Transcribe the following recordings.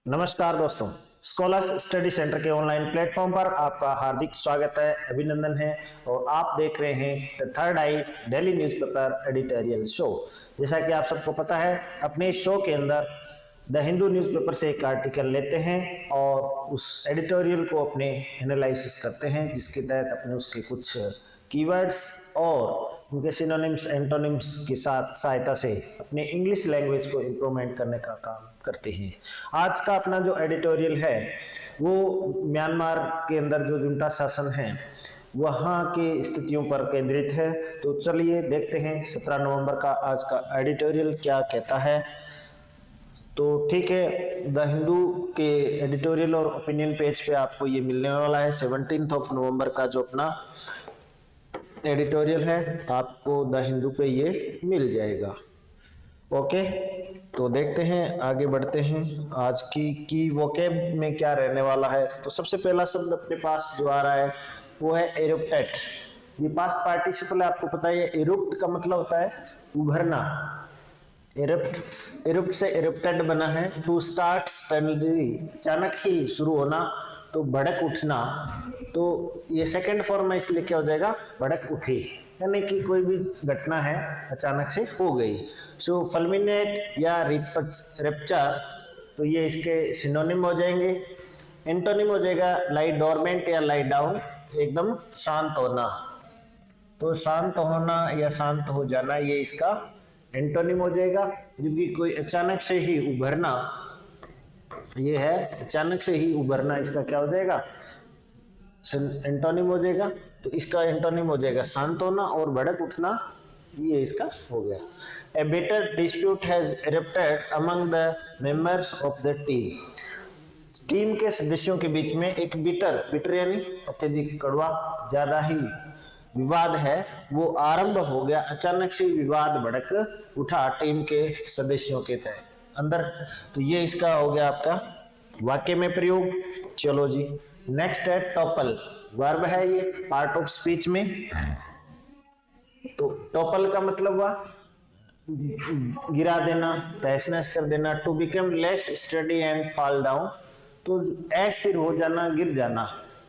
नमस्कार दोस्तों, scholars study centre के ऑनलाइन प्लेटफॉर्म पर आपका हार्दिक स्वागत है, अभिनंदन है। और आप देख रहे हैं the third I daily newspaper editorial show. जैसा कि आप सबको पता है, अपने इस शो के अंदर द हिंदू न्यूज़पेपर से एक आर्टिकल लेते हैं और उस एडिटोरियल को अपने एनालिसिस करते हैं, जिसके तहत अपने उसके कुछ कीवर्ड्स और उनके सिनोनिम्स एंटोनिम्स की साथ सहायता से अपने इंग्लिश लैंग्वेज को इम्प्रूवमेंट करने का काम करते हैं। आज का अपना जो एडिटोरियल है वो म्यांमार के अंदर जो जुंटा शासन है वहाँ की स्थितियों पर केंद्रित है। तो चलिए देखते हैं 17 नवंबर का आज का एडिटोरियल क्या कहता है। तो ठीक है, द हिंदू के एडिटोरियल और ओपिनियन पेज पे आपको ये मिलने वाला है। 17 नवंबर का जो अपना एडिटोरियल है आपको द हिंदू पे ये मिल जाएगा। ओके, तो देखते हैं, आगे बढ़ते हैं। आज की वोकैब में क्या रहने वाला है। तो सबसे पहला शब्द अपने पास जो आ रहा है वो है एरुप्टेड। ये पास्ट पार्टिसिपल है, आपको पता है। एरुप्ट का मतलब होता है उभरना। एरुप्ट से एरुप्टेड बना है। टू स्टार्ट सडनली, अचानक ही शुरू होना, तो भड़क उठना। तो ये सेकंड फॉर्म में इसलिए क्या हो जाएगा, भड़क उठी, यानी कि कोई भी घटना है अचानक से हो गई। सो फल्मिनेट या रेप्चर, तो ये इसके सिनोनिम हो जाएंगे। एंटोनिम हो जाएगा लाई डोरमेंट या लाई डाउन, एकदम शांत होना। तो शांत होना या शांत हो जाना ये इसका एंटोनिम हो जाएगा। क्योंकि कोई अचानक से ही उभरना, ये है अचानक से ही उभरना, इसका क्या हो जाएगा, एंटोनिम हो जाएगा। तो इसका एंटोनिम हो जाएगा शांत होना और भड़क उठना, ये इसका हो गया। A bitter dispute has erupted among the members of the team के सदस्यों के बीच में एक बिटर यानी अत्यधिक कड़वा, ज्यादा ही विवाद है, वो आरंभ हो गया। अचानक से विवाद भड़क उठा टीम के सदस्यों के अंदर। तो ये इसका हो गया आपका वाक्य में प्रयोग। चलो जी, नेक्स्ट है टॉपल। वर्ब है ये, पार्ट ऑफ स्पीच में। तो टॉपल का मतलब हुआ गिरा देना, तहस नहस कर देना। To become less study and fall down, तो अस्थिर हो जाना, गिर जाना,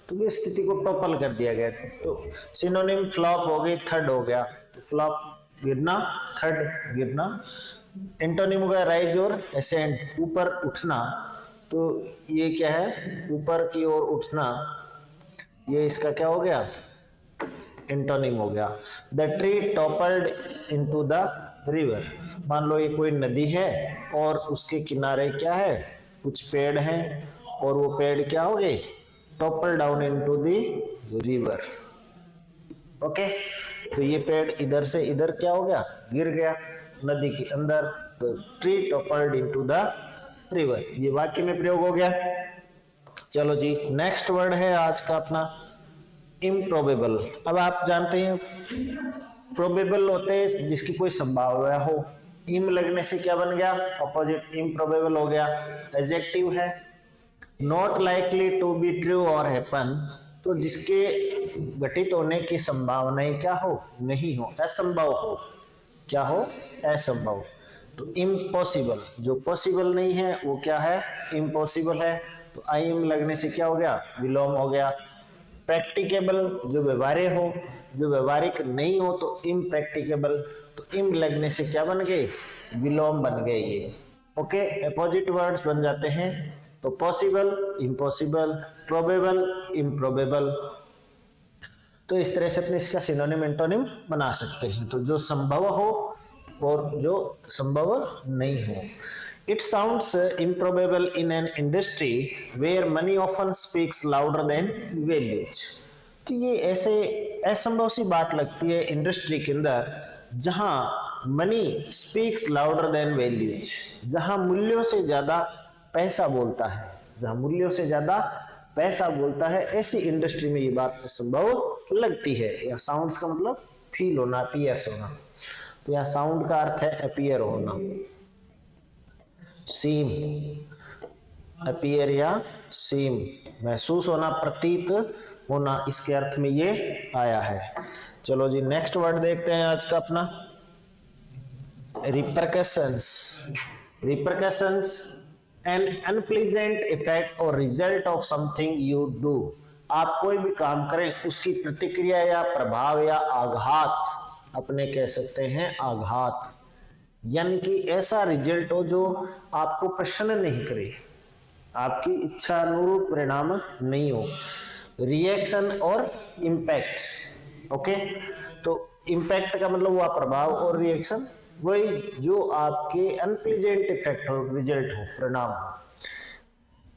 तो ये स्थिति को टॉपल कर दिया गया। तो सिनोनिम फ्लॉप हो गई, थर्ड हो गया। तो फ्लॉप गिरना, थर्ड गिरना। एंटोनिम हो गया राइज और एसेंट, ऊपर उठना। तो ये क्या है, ऊपर की ओर उठना, ये इसका क्या हो गया, एंटोनिम हो गया। The tree toppled into the river, मान लो ये कोई नदी है और उसके किनारे क्या है, कुछ पेड़ हैं, और वो पेड़ क्या हो गए, topple down into the river. Okay, तो ये पेड़ इधर से इधर क्या हो गया, गिर गया नदी के अंदर। तो tree toppled into the river, ये वाक्य में प्रयोग हो गया। चलो जी, नेक्स्ट वर्ड है आज का अपना इम्प्रोबेबल। अब आप जानते हैं प्रोबेबल होते हैं जिसकी कोई संभावना हो। इम लगने से क्या बन गया, ऑपोजिट, इम्प्रोबेबल हो गया। एडजेक्टिव है। Not likely to be true और हैपन, तो जिसके घटित होने की संभावनाएं क्या हो, नहीं हो, असंभव हो। क्या हो, असंभव। तो इम्पॉसिबल, जो पॉसिबल नहीं है वो क्या है, इम्पॉसिबल है। तो आई एम लगने से क्या हो गया, विलोम हो गया। प्रैक्टिकेबल, जो व्यवहार्य हो, जो व्यवहारिक नहीं हो तो इम्प्रैक्टिकेबल। तो इम लगने से क्या बन गए, विलोम बन गए ये। ओके, अपोजिट वर्ड्स बन जाते हैं। तो पॉसिबल, इम्पॉसिबल, प्रोबेबल, इम्प्रोबेबल। तो इस तरह से अपने इसका सिनोनिम एंटोनिम बना सकते हैं। तो जो संभव हो और जो संभव नहीं हो। It sounds improbable in an industry where money often speaks louder than values. तो ये ऐसे असंभव सी बात लगती है इंडस्ट्री के अंदर जहां money speaks louder than values, जहां मूल्यों से ज्यादा पैसा बोलता है, जहां मूल्यों से ज्यादा पैसा बोलता है, ऐसी इंडस्ट्री में ये बात असंभव लगती है। या साउंड्स का मतलब फील होना, अपीयर्स होना। तो यहाँ साउंड का अर्थ है अपीयर होना। सीम, अपीयर या सीम, महसूस होना, प्रतीत होना, इसके अर्थ में ये आया है। चलो जी नेक्स्ट वर्ड देखते हैं आज का अपना, repercussions. Repercussions an unpleasant effect और result of something you do. आप कोई भी काम करें उसकी प्रतिक्रिया या प्रभाव या आघात, अपने कह सकते हैं आघात, यानी कि ऐसा रिजल्ट हो जो आपको प्रसन्न नहीं करे, आपकी इच्छा अनुरूप परिणाम नहीं हो। रिएक्शन और इम्पैक्ट। ओके, तो इम्पैक्ट का मतलब हुआ प्रभाव और रिएक्शन वही जो आपके अनप्लीजेंट इफेक्ट हो, रिजल्ट हो, परिणाम हो।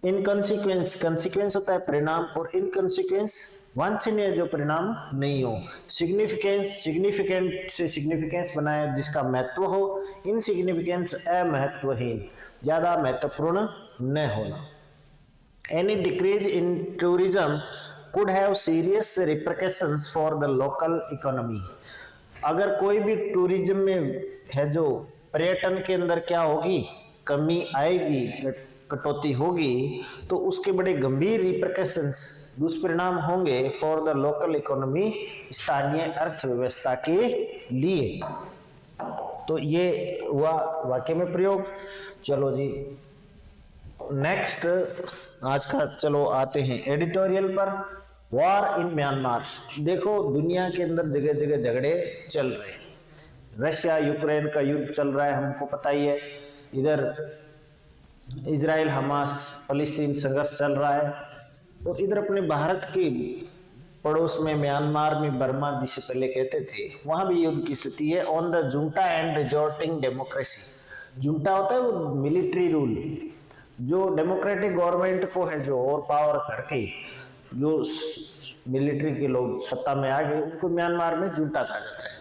इनकॉन्सिक्वेंस, कंसिक्वेंस होता है परिणाम, और इनकॉन्सिक्वेंस वांछनीय जो परिणाम नहीं हो। सिग्निफिकेंस, सिग्निफिकेंट से सिग्निफिकेंस बनाया जिसका महत्व हो। इनसिग्निफिकेंस अमहत्वहीन, ज्यादा महत्वपूर्ण न होना। Any decrease in tourism could have serious repercussions for the local economy। अगर कोई भी टूरिज्म में है जो पर्यटन के अंदर क्या होगी, कमी आएगी, कटौती होगी, तो उसके बड़े गंभीर रिपरकशंस, दुष्परिणाम होंगे फॉर द लोकल इकोनॉमी, स्थानीय अर्थव्यवस्था के लिए। तो ये हुआ वाक्य में प्रयोग। चलो जी नेक्स्ट आज का, चलो आते हैं एडिटोरियल पर। War in Myanmar. देखो दुनिया के अंदर जगह जगह झगड़े चल रहे हैं। रशिया यूक्रेन का युद्ध चल रहा है, हमको पता ही है। इधर इजराइल हमास फलस्तीन संघर्ष चल रहा है, और इधर अपने भारत की पड़ोस में म्यांमार में, बर्मा जिसे पहले कहते थे, वहां भी युद्ध की स्थिति है। On the junta and resorting democracy. Junta होता है वो मिलिट्री रूल, जो डेमोक्रेटिक गवर्नमेंट को है जो और पावर करके जो मिलिट्री के लोग सत्ता में आ गए, उनको म्यांमार में जुंटा कहा जाता है।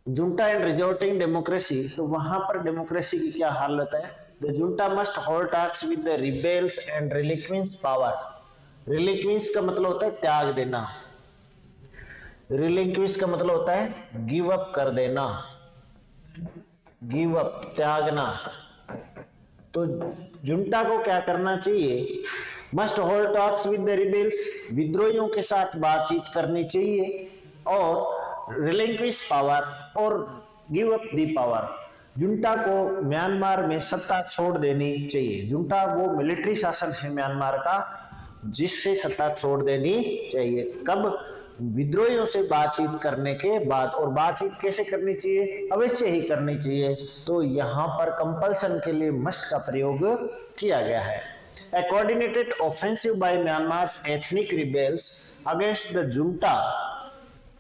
जुंटा एंड रिजॉर्टिंग डेमोक्रेसी, तो वहां पर डेमोक्रेसी की क्या हालत है। The junta must hold talks with the rebels and relinquishes power. Relinquishes का मतलब होता है त्याग देना, रिलिक्विंस का मतलब होता है गिव अप कर देना, गिव अप त्यागना। तो जुंटा को क्या करना चाहिए, must hold talks with the rebels, विद्रोहियों के साथ बातचीत करनी चाहिए, और रिलिंक्विश पावर और give up the power. Junta को म्यांमार में सत्ता छोड़ देनी चाहिए। जुंटा वो मिलिट्री शासन है म्यांमार का, जिससे सत्ता छोड़ देनी चाहिए। कब, विद्रोहियों से बातचीत करने के बाद। और बातचीत कैसे करनी चाहिए, अवश्य ही करनी चाहिए। तो यहाँ पर कंपल्सन के लिए मस्ट का प्रयोग किया गया है। A coordinated offensive by Myanmar's ethnic rebels against the junta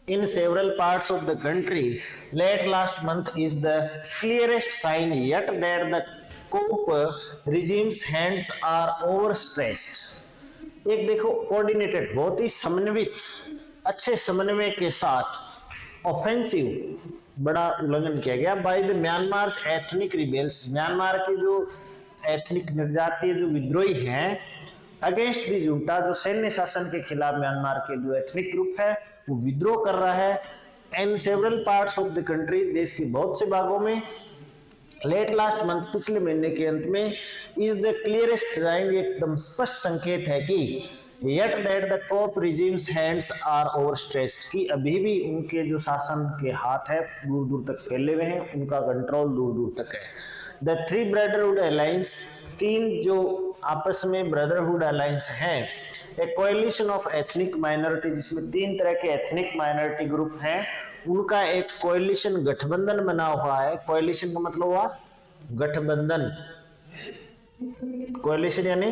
in several parts of the country late last month is the clearest sign yet that the coup regime's hands are overstretched। एक देखो coordinated, बहुत ही समन्वित, अच्छे समन्वय के साथ offensive, बड़ा उल्लंघन किया गया by the Myanmar's ethnic rebels, Myanmar के जो एथनिक निर्जातीय जो विद्रोही हैं, अगेंस्ट दी जुंटा, जो सैन्य शासन के खिलाफ म्यांमार के जो एथनिक ग्रुप है वो विद्रोह कर रहा है। And several parts of the country, देश के बहुत से भागों में। लेट लास्ट मंथ, पिछले महीने के अंत में। इज द क्लियरेस्ट साइन, एकदम स्पष्ट संकेत है कि yet that the COP regime's hands are overstretched, कि अभी भी उनके जो शासन के हाथ है दूर दूर तक फैले हुए हैं, उनका कंट्रोल दूर दूर तक है। The three brotherhood alliance, तीन जो आपस में ब्रदरहुड अलायंस हैं, एक कोएलिशन ऑफ एथनिक माइनॉरिटी, जिसमें तीन तरह के एथनिक माइनॉरिटी ग्रुप हैं, उनका एक कोएलिशन गठबंधन बना हुआ है। कोएलिशन का मतलब हुआ गठबंधन, कोएलिशन यानी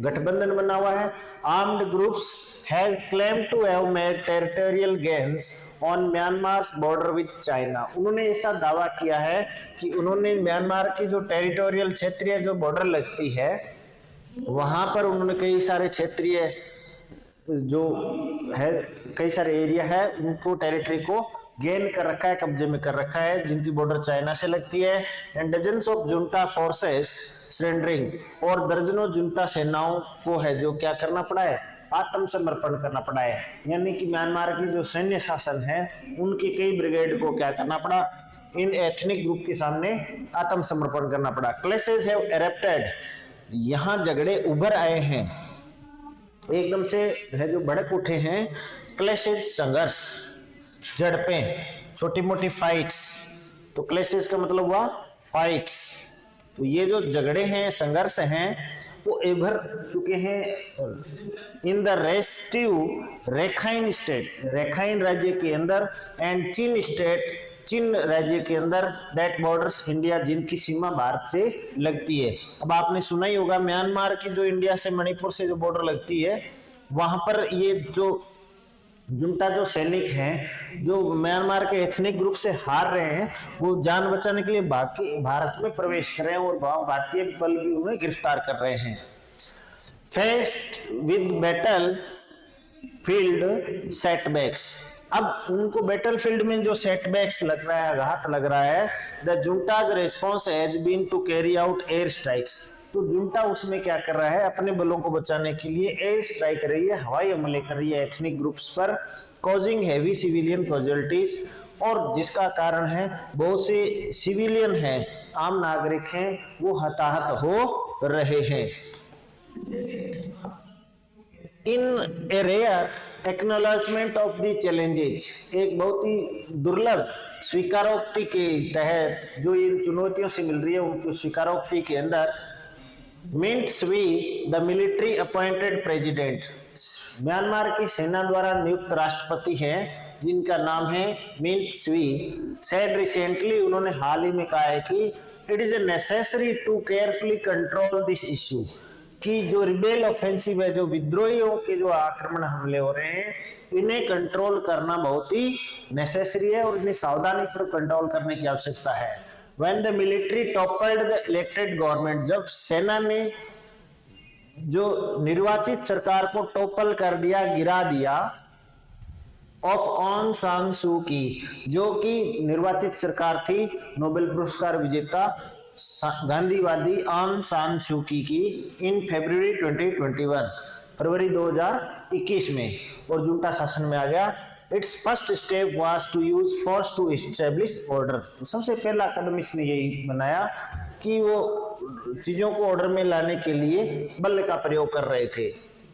गठबंधन बना हुआ है। Armed groups has claim to have made territorial gains on Myanmar's border with China. उन्होंने ऐसा दावा किया है कि उन्होंने म्यांमार की जो टेरिटोरियल क्षेत्रीय जो बॉर्डर लगती है वहां पर उन्होंने कई सारे क्षेत्रीय जो है, कई सारे एरिया है, उनको टेरिटरी को गेन कर रखा है, कब्जे में कर रखा है, जिनकी बॉर्डर चाइना से लगती है। And dozens of junta forces surrendering, और दर्जनों जुंटा सेनाओं को है जो क्या करना पड़ा है, आत्मसमर्पण करना पड़ा है। यानी कि म्यांमार की जो सैन्य शासन है उनके कई ब्रिगेड को क्या करना पड़ा, इन एथनिक ग्रुप के सामने आत्मसमर्पण करना पड़ा। क्लैशेस हैव एरप्टेड, यहाँ झगड़े उभर आए हैं। एकदम से है जो भड़क उठे हैं, क्लैशेज संघर्ष, झड़पें, छोटी मोटी फाइट्स, तो क्लैशेज का मतलब हुआ फाइट्स। तो ये जो झगड़े हैं, संघर्ष हैं, वो उभर चुके हैं इन द रेस्टिव रेखाइन स्टेट, रेखाइन राज्य के अंदर, एंड चीन स्टेट, चीन राज्य के अंदर, दैट बॉर्डर्स इंडिया, जिनकी सीमा भारत से लगती है। अब आपने सुना ही होगा म्यांमार की जो इंडिया से, मणिपुर से जो बॉर्डर लगती है, वहां पर ये जो जुंटा जो सैनिक हैं, जो म्यांमार के एथनिक ग्रुप से हार रहे हैं, वो जान बचाने के लिए भारत में प्रवेश कर रहे हैं और भारतीय बल भी उन्हें गिरफ्तार कर रहे हैं। Faced with battle field setbacks, अब उनको बैटलफील्ड में जो सेटबैक्स लग रहा है, आघात लग रहा है, the junta's response has been to carry out air strikes, तो जुंटा उसमें क्या कर रहा है, अपने बलों को बचाने के लिए एयर स्ट्राइक कर रही है, हवाई हमले कर रही है एथनिक ग्रुप्स पर, कॉजिंग हैवी सिविलियन कैजुअलिटीज, और जिसका कारण है बहुत से सिविलियन हैं, आम नागरिक हैं, वो हताहत हो रहे हैं। In a rare acknowledgement of the challenges, एक बहुत ही दुर्लभ स्वीकारोक्ति के तहत जो इन चुनौतियों से मिल रही है, उनकी स्वीकारोक्ति के अंदर, मिंट स्वी the military appointed president, Myanmar की सेना द्वारा नियुक्त राष्ट्रपति हैं जिनका नाम है मिंट स्वी, सेड रिसेंटली, उन्होंने हाल ही में कहा है कि it is necessary to carefully control this issue, कि जो रिबेल ऑफेंसिव है, जो विद्रोहियों के जो आक्रमण हमले हो रहे हैं, इन्हें कंट्रोल करना बहुत ही नेसेसरी है और इन्हें सावधानी पर कंट्रोल करने की आवश्यकता है। When the military toppled the elected government, जब सेना ने जो निर्वाचित सरकार को टॉपल कर दिया, गिरा दिया, ऑफ ऑन सांग सू की, जो कि निर्वाचित सरकार थी नोबेल पुरस्कार विजेता गांधीवादी आंग सान सू की इन फरवरी 2021, फरवरी 2021 में, और जुंटा शासन में आ गया। Its first step was to use force to establish order, तो सबसे पहला कदम इसने यही बनाया कि वो चीजों को ऑर्डर में लाने के लिए बल का प्रयोग कर रहे थे।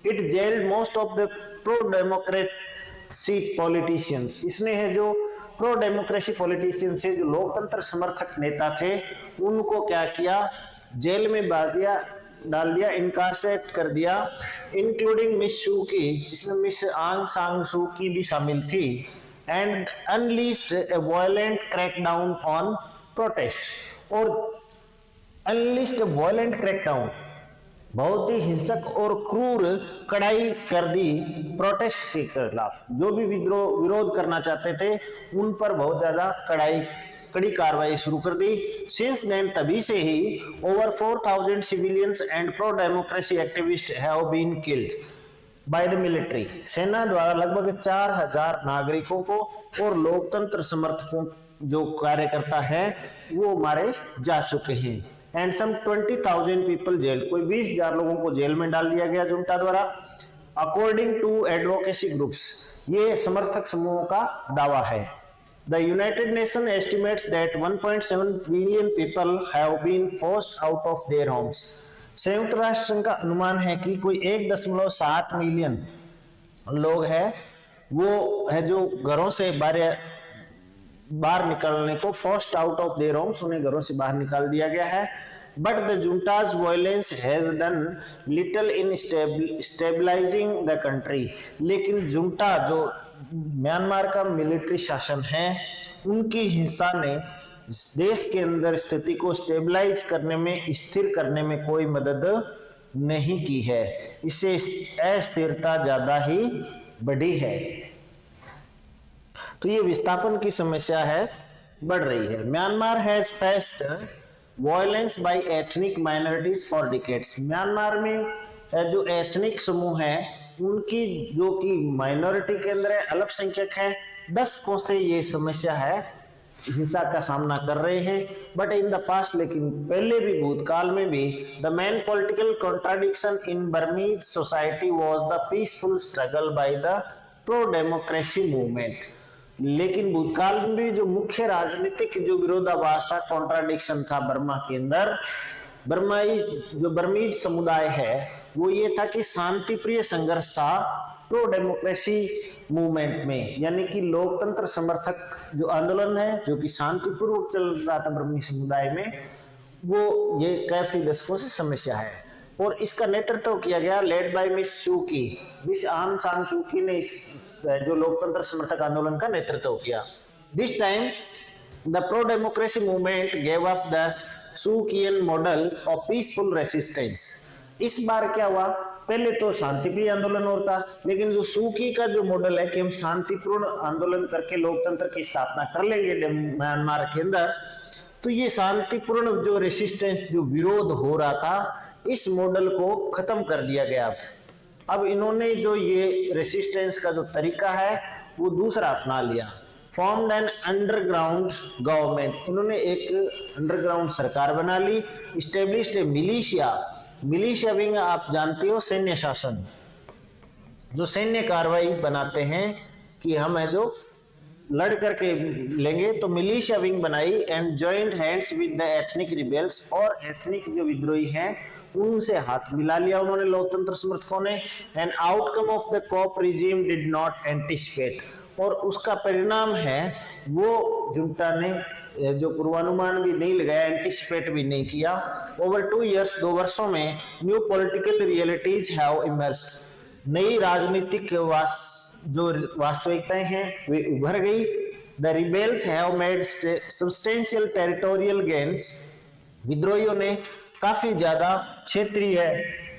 It jailed most of the pro-democracy politicians, इसने है जो प्रो डेमोक्रेसी पॉलिटिशियंस है, जो लोकतंत्र समर्थक नेता थे, उनको क्या किया, जेल में डाल दिया, इनकारसेट कर दिया, इंक्लूडिंग मिस शू की, जिसमें मिस आंग सांग सू की भी शामिल थी, and unleashed a violent crackdown on protest, और अनलीस्ड ए वायलेंट क्रैकडाउन, बहुत ही हिंसक और क्रूर कड़ाई कर दी प्रोटेस्ट के खिलाफ, जो भी विरोध करना चाहते थे उन पर बहुत ज्यादा कड़ी कार्रवाई शुरू कर दी। सिंस देन, तभी से ही over 4000 civilians and pro democracy activist have been killed by the military, सेना द्वारा लगभग 4000 नागरिकों को और लोकतंत्र समर्थकों जो कार्यकर्ता है वो मारे जा चुके हैं। एंड सम 20,000 पीपल जेल, कोई 20,000 लोगों को जेल में डाल दिया गया जुंटा द्वारा, अकॉर्डिंग टू एडवोकेसी ग्रुप्स, ये समर्थक समूहों का दावा है। The United Nations estimates that 1.7 billion people have been forced out of their homes. संयुक्त राष्ट्र संघ का अनुमान है कि कोई 1.7 मिलियन लोग हैं, वो है जो घरों से बाहर निकलने को, forced out of their homes, उन्हें घरों से बाहर निकाल दिया गया है। But the junta's violence has done little in stabilizing the country. लेकिन जुंटा जो म्यांमार का मिलिट्री शासन है, उनकी हिंसा ने देश के अंदर स्थिति को स्टेबलाइज करने में, स्थिर करने में कोई मदद नहीं की है, इससे अस्थिरता ज्यादा ही बढ़ी है। तो ये विस्थापन की समस्या है, बढ़ रही है। Myanmar has faced violence by ethnic minorities for decades, Myanmar में जो एथनिक समूह है उनकी जो कि माइनॉरिटी के अंदर है, अल्पसंख्यक है, दशकों से ये समस्या है, हिंसा का सामना कर रहे हैं। बट इन द पास्ट, लेकिन पहले भी, भूतकाल में भी, the main political contradiction in Burmese society was the peaceful struggle by the pro democracy movement, लेकिन भूतकाल में भी जो मुख्य राजनीतिक जो विरोधाभास था, कॉन्ट्राडिक्शन था बर्मा के अंदर, बर्माई जो बर्मीज समुदाय है वो ये था कि शांति प्रिय संघर्ष था प्रो डेमोक्रेसी मूवमेंट में, यानी कि लोकतंत्र समर्थक जो आंदोलन है जो कि शांतिपूर्वक चल रहा था बर्मी समुदाय में, वो ये काफी दशकों से समस्या है। और इसका नेतृत्व किया गया लेड बाय मिस सू की, मिस आंग सान सू की ने इस जो लोकतंत्र समर्थक आंदोलन का नेतृत्व किया। This time the pro democracy movement gave up the Suu Kyian model of peaceful resistance. इस बार क्या हुआ, पहले तो शांतिप्रिय आंदोलन होता, लेकिन जो सूकी का जो मॉडल है कि हम शांतिपूर्ण आंदोलन करके लोकतंत्र की स्थापना कर लेंगे म्यांमार के अंदर, तो ये शांतिपूर्ण जो रेसिस्टेंस जो विरोध हो रहा था इस मॉडल को खत्म कर दिया गया। अब इन्होंने जो ये रेसिस्टेंस का जो तरीका है वो दूसरा अपना लिया। फॉर्म्ड एन अंडरग्राउंड गवर्नमेंट, इन्होंने एक अंडरग्राउंड सरकार बना ली। इस्टेब्लिश्ड ए मिलिशिया, मिलिशिया विंग आप जानते हो सैन्य शासन, जो सैन्य कार्रवाई बनाते हैं कि हम है जो लड़ करके लेंगे, तो मिलिशिया विंग बनाई। And joint hands with the ethnic rebels, और एथनिक जो विद्रोही हैं उनसे हाथ मिला लिया उन्होंने लोकतंत्र समर्थकों ने। End outcome of the coup regime did not anticipate, और उसका परिणाम है वो जुंटा ने जो पूर्वानुमान भी नहीं लगाया, एंटिसिपेट भी नहीं किया। ओवर 2 years, 2 वर्षों में new political realities have emerged, नई राजनीतिक जो वास्तविकताएं हैं वे उभर गई। The rebels have made substantial territorial gains, विद्रोहियों ने काफी ज्यादा क्षेत्रीय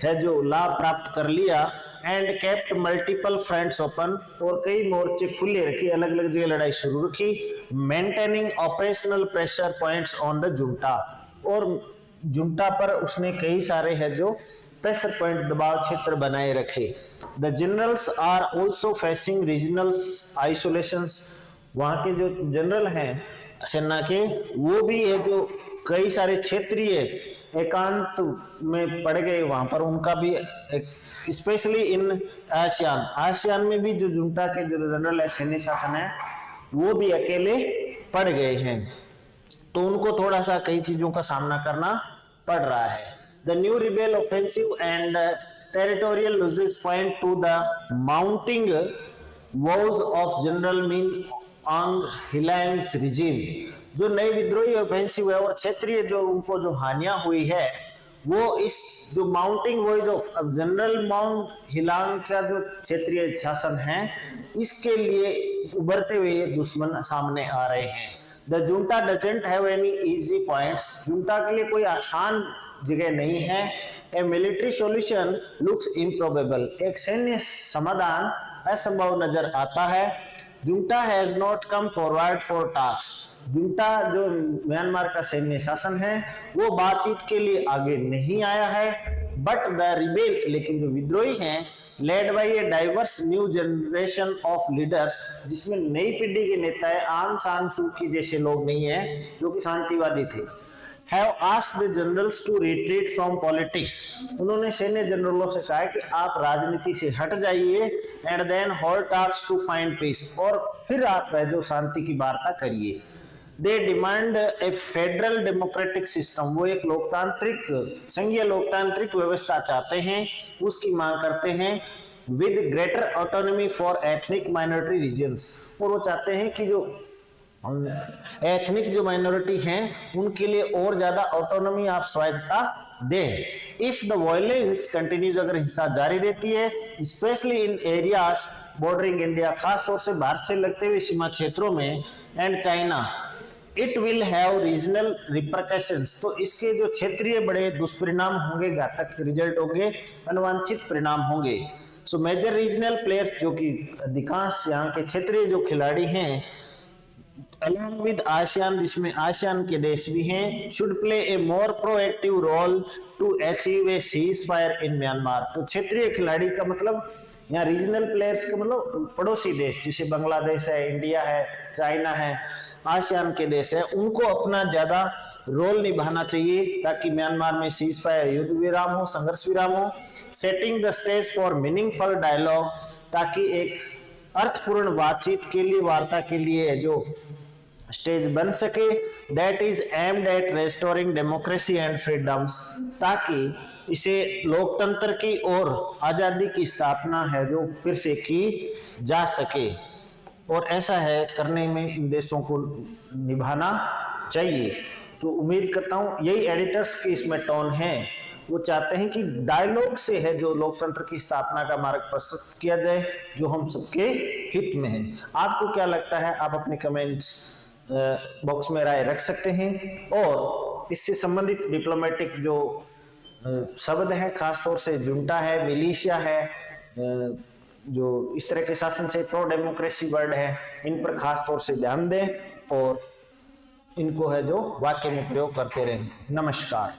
है जो लाभ प्राप्त कर लिया। And kept multiple fronts open, और कई मोर्चे खुले रखे, अलग अलग जगह लड़ाई शुरू रखी। Maintaining operational pressure points on the junta, और जुंटा पर उसने कई सारे है जो प्रेशर पॉइंट दबाव क्षेत्र बनाए रखे। The generals are also facing regional isolations, वहां के जो जनरल हैं सेना के वो भी है जो कई सारे क्षेत्रीय एकांत में पड़ गए, वहां पर उनका भी स्पेशली इन आसियान, आसियान में भी जो जुंटा के जो जनरल है सैन्य शासन है वो भी अकेले पड़ गए हैं, तो उनको थोड़ा सा कई चीजों का सामना करना पड़ रहा है। The new rebel offensive and territorial losses point two the mounting was of general Min आंग हिलाइंस रिजीम, जो नई विद्रोही ऑफेंसिव है और क्षेत्रीय जो उनको जो हानियां हुई है वो इस जो माउंटिंग वो जो अब जनरल माउंट हिलांग का जो क्षेत्रीय शासन है इसके लिए उभरते हुए दुश्मन सामने आ रहे हैं। The junta doesn't have any easy points, junta के लिए कोई आसान जगह नहीं है। ए मिलिट्री सॉल्यूशन लुक्स इम्प्रोबेबल, एक सैन्य समाधान असंभव नजर आता है। Junta has not come forward for talks, junta जो म्यांमार का सैन्य शासन है वो बातचीत के लिए आगे नहीं आया है। बट द रिबेल्स, लेकिन जो विद्रोही हैं led by a diverse new generation of leaders, जिसमें नई पीढ़ी के नेता है, आंग सान सू की जैसे लोग नहीं है जो कि शांतिवादी थे, have asked the generals to retreat from politics, उन्होंने सैन्य जनरलों से कहा कि आप राजनीति से हट जाइए। And then hold talks to find peace, और फिर आप जो शांति की वार्ता करिए। They demand a federal democratic system, वो एक लोकतांत्रिक संघीय लोकतांत्रिक व्यवस्था चाहते हैं, उसकी मांग करते हैं। With greater autonomy for ethnic minority regions, और वो चाहते हैं कि जो एथनिक जो माइनॉरिटी हैं उनके लिए और ज्यादा ऑटोनॉमी आप स्वायत्तता दें। इफ द वायलेंस कंटिन्यूज, अगर हिंसा जारी रहती है specially in areas bordering India, खास तौर से भारत से लगते हुए सीमा क्षेत्रों में, and China, it will have regional repercussions, तो इसके जो क्षेत्रीय बड़े दुष्परिणाम होंगे, घातक रिजल्ट होंगे, अनवांछित परिणाम होंगे। सो मेजर रीजनल प्लेयर्स, जो कि अधिकांश यहाँ के क्षेत्रीय जो खिलाड़ी हैं along with ASEAN, जिसमें आसियान के देश भी हैं, should play a more proactive role to achieve a ceasefire in Myanmar, तो क्षेत्रीय खिलाड़ी का मतलब यहाँ रीजनल प्लेयर्स का मतलब पड़ोसी देश, जैसे बांग्लादेश है, इंडिया है, चाइना है, आसियान के देश है, उनको अपना ज्यादा रोल निभाना चाहिए ताकि म्यांमार में सीज फायर युद्ध विराम हो, संघर्ष विराम हो। Setting the stage for meaningful dialogue, ताकि एक अर्थपूर्ण बातचीत के लिए, वार्ता के लिए जो स्टेज बन सके, that is aimed at restoring democracy and freedoms, ताकि इसे लोकतंत्र की और आजादी की स्थापना है जो फिर से की जा सके, और ऐसा है करने में इन देशों को निभाना चाहिए। तो उम्मीद करता हूं यही एडिटर्स की इसमें टोन है, वो चाहते हैं कि डायलॉग से है जो लोकतंत्र की स्थापना का मार्ग प्रशस्त किया जाए, जो हम सबके हित में है। आपको क्या लगता है, आप अपने कमेंट बॉक्स में राय रख सकते हैं, और इससे संबंधित डिप्लोमेटिक जो शब्द है, खासतौर से जुंटा है, मिलिशिया है, जो इस तरह के शासन से प्रो डेमोक्रेसी वर्ड है, इन पर खासतौर से ध्यान दें और इनको है जो वाक्य में प्रयोग करते रहें। नमस्कार।